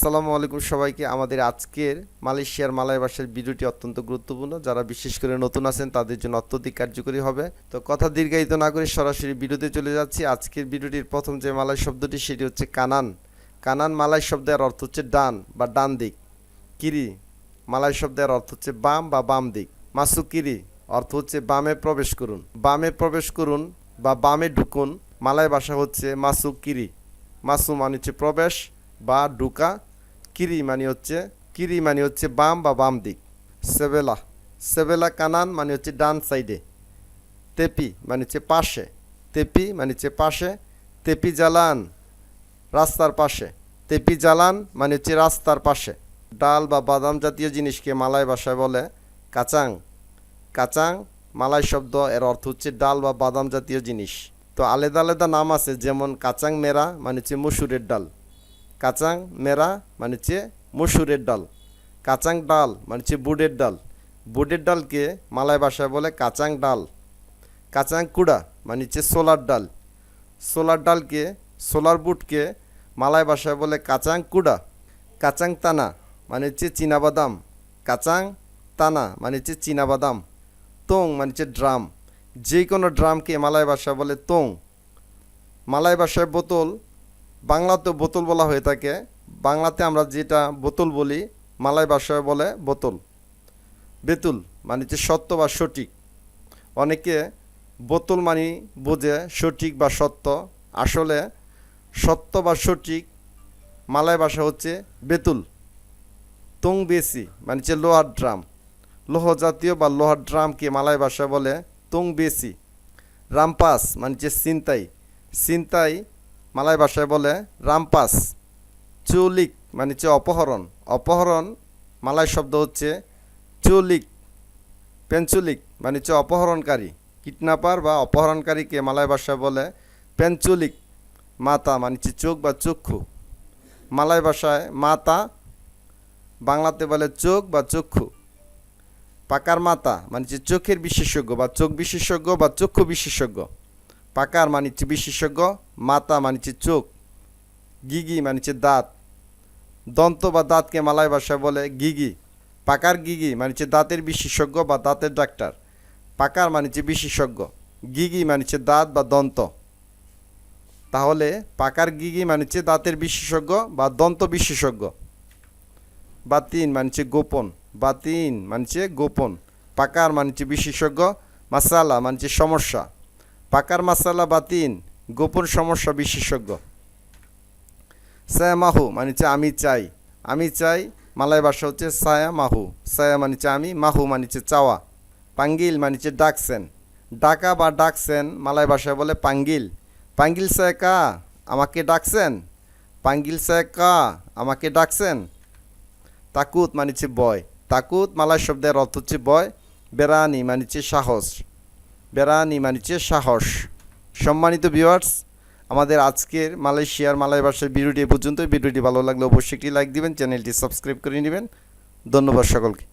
আসসালামু আলাইকুম সবাইকে। আমাদের আজকের মালয়েশিয়ার মালয় ভাষার ভিডিওটি অত্যন্ত গুরুত্বপূর্ণ। যারা বিশেষ করে নতুন আছেন তাদের জন্য অত্যধিক কার্যকরী হবে। তো কথা দীর্ঘায়িত না করে সরাসরি ভিডিওতে চলে যাচ্ছি। আজকের ভিডিওটির প্রথম যে মালয় শব্দটি সেটি হচ্ছে কানান। কানান মালয় শব্দের অর্থ হচ্ছে ডান বা ডান দিক। কিরি মালয় শব্দের অর্থ হচ্ছে বাম বা বাম দিক। মাসুকিরি অর্থ হচ্ছে বামে প্রবেশ করুন। বামে প্রবেশ করুন বা বামে ঢুকুন মালয় ভাষা হচ্ছে মাসুকিরি। মাসু মানে হচ্ছে প্রবেশ বা ঢুকা, কিরি মানে হচ্ছে বাম বা বাম দিক। সেবেলা সেবেলা কানান মানে হচ্ছে ডান সাইডে। তেপি মানে হচ্ছে পাশে। তেপি মানে হচ্ছে পাশে। তেপি জালান রাস্তার পাশে। তেপি জালান মানে হচ্ছে রাস্তার পাশে। ডাল বা বাদাম জাতীয় জিনিসকে মালয় ভাষায় বলে কাচাং। কাচাং মালয় শব্দ, এর অর্থ হচ্ছে ডাল বা বাদাম জাতীয় জিনিস। তো আলাদা আলাদা নাম আছে, যেমন কাচাং মেরা মানে হচ্ছে মসুরের ডাল। কাচাং মেরা মানে হচ্ছে মসুরের ডাল। কাচাং ডাল মানে হচ্ছে বুটের ডাল। বুটের ডালকে মালয় ভাষায় বলে কাচাং ডাল। কাচাং কুড়া মানে হচ্ছে সোলার ডাল। সোলার ডালকে সোলার বুটকে মালয় ভাষায় বলে কাচাং কুড়া। কাচাং তানা মানে হচ্ছে চীনাবাদাম। কাচাং তানা মানে হচ্ছে চীনাবাদাম। তোং মানে হচ্ছে ড্রাম। যে কোনো ড্রামকে মালয় ভাষায় বলে তোং। মালয় ভাষায় বোতল, বাংলাতেও বোতল বলা হয়ে থাকে। বাংলাতে আমরা যেটা বোতল বলি মালয় ভাষায় বলে বোতল। বেতুল মানে হচ্ছে সত্য বা সঠিক। অনেকে বোতল মানে বোঝে সঠিক বা সত্য, আসলে সত্য বা সঠিক মালয় ভাষা হচ্ছে বেতুল। তোং বেসি মানে হচ্ছে লোহার ড্রাম। লৌহ জাতীয় বা লোহার ড্রামকে মালয় ভাষায় বলে তোং বেসি। রামপাস মানে হচ্ছে ছিনতাই। ছিনতাই মালয় ভাষায় বলে রামপাস। চুলিক মানে হচ্ছে অপহরণ। অপহরণ মালয় শব্দ হচ্ছে চুলিক। পেনচুলিক মানে হচ্ছে অপহরণকারী। কিডন্যাপার বা অপহরণকারীকে মালয় ভাষায় বলে পেনচুলিক। মাতা মানে হচ্ছে চোখ বা চক্ষু। মালয় ভাষায় মাতা, বাংলাতে বলে চোখ বা চক্ষু। পাকার মাতা মানে হচ্ছে চোখের বিশেষজ্ঞ বা চোখ বিশেষজ্ঞ বা চক্ষু বিশেষজ্ঞ। পাকার মানে হচ্ছে বিশেষজ্ঞ, মাতা মানে হচ্ছে চোখ। গিগি মানে হচ্ছে দাঁত। দন্ত বা দাঁতকে মালয় ভাষায় বলে গিগি। পাকার গিগি মানে হচ্ছে দাঁতের বিশেষজ্ঞ বা দাঁতের ডাক্তার। পাকার মানে হচ্ছে বিশেষজ্ঞ, গিগি মানে হচ্ছে দাঁত বা দন্ত। তাহলে পাকার গিগি মানে হচ্ছে দাঁতের বিশেষজ্ঞ বা দন্ত বিশেষজ্ঞ। বাতিন মানে হচ্ছে গোপন। বাতিন মানে হচ্ছে গোপন। পাকার মানে হচ্ছে বিশেষজ্ঞ। মাসালা মানে হচ্ছে সমস্যা। পাকার মাসালা বাতিন, গোপন সমস্যা বিশেষজ্ঞ। সায়া মাহু মানে হচ্ছে আমি চাই। আমি চাই মালয় ভাষা হচ্ছে সায়া মাহু। সায়া মানে হচ্ছে আমি, মাহু মানে হচ্ছে চাওয়া। পাঙ্গিল মানে হচ্ছে ডাকছেন। ডাকা বা ডাকছেন মালয় ভাষায় বলে পাঙ্গিল। পাঙ্গিল সায়া কা আমাকে ডাকছেন। পাঙ্গিল সায়া কা আমাকে ডাকছেন। তাকুত মানে হচ্ছে ভয়। তাকুত মালয় শব্দের অর্থ হচ্ছে ভয়। বেরানি মানে হচ্ছে সাহস। বেরানি মানে হচ্ছে সাহস। সম্মানিত ভিউয়ার্স, আমাদের আজকের মালয়েশিয়ার মালয় ভাষার ভিডিওটি এ পর্যন্ত। ভিডিওটি ভালো লাগলে অবশ্যই একটি লাইক দিবেন, চ্যানেলটি সাবস্ক্রাইব করে নেবেন। ধন্যবাদ সকলকে।